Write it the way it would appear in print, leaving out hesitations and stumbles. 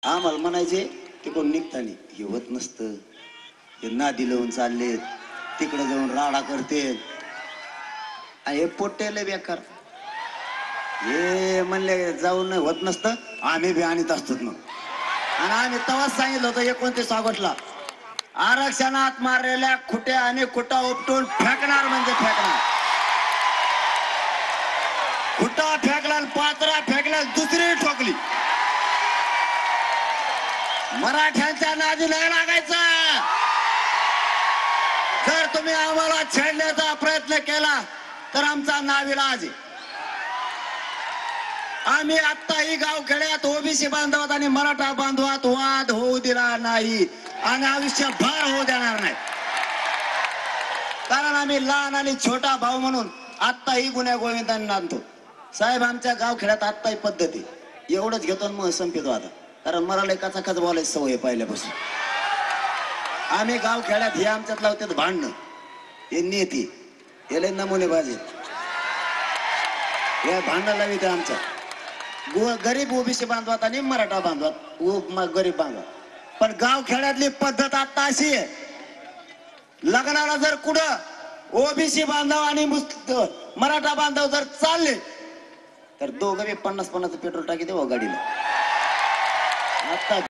आम्हाला म्हणायचे ते कोण निघतानी हे होत नसतं, हे नादी लावून चालले, तिकडे जाऊन राडा करते, हे पोटेले बेकार. हे म्हणले जाऊन होत नसतं, आम्ही बी आणीत असतो मग. आणि आम्ही तेव्हाच सांगितलं होतं 29 ऑगस्टला आरक्षणात मारलेल्या खुट्या आणि खुटा उपटून फेकणार म्हणजे फेकणार. खुटा फेकला, पात्रा फेकला, दुसरी ठोकली. मराठ्यांच्या नादी नाही लागायचं. जर तुम्ही आम्हाला छेडण्याचा प्रयत्न केला तर आमचा नाविलाज आहे. आम्ही आत्ताही गावखेड्यात ओबीसी बांधवात आणि मराठा बांधवात वाद होऊ दिला नाही आणि आयुष्यभर होऊ देणार नाही. कारण आम्ही लहान आणि छोटा भाऊ म्हणून आत्ताही गुन्ह्या गोविंदांना आणतो. साहेब आमच्या गावखेड्यात आत्ताही पद्धती एवढंच घेतो मग संपितो आता. कारण मला एकाचा खच बोलायची सवय पाहिल्यापासून. आम्ही गावखेड्यात हे आमच्यात लावतात भांडणं, हे नेती हे लय नमुने बाजी, हे भांडण लावित आमच्या गरीब ओबीसी बांधवात आणि मराठा बांधवात गरीब बांधवात. पण गावखेड्यातली पद्धत आता अशी आहे, लग्नाला जर कुठं ओबीसी बांधव आणि मराठा बांधव जर चालले तर दोघं 50-50 पेट्रोल टाकी देऊ गाडीला. आता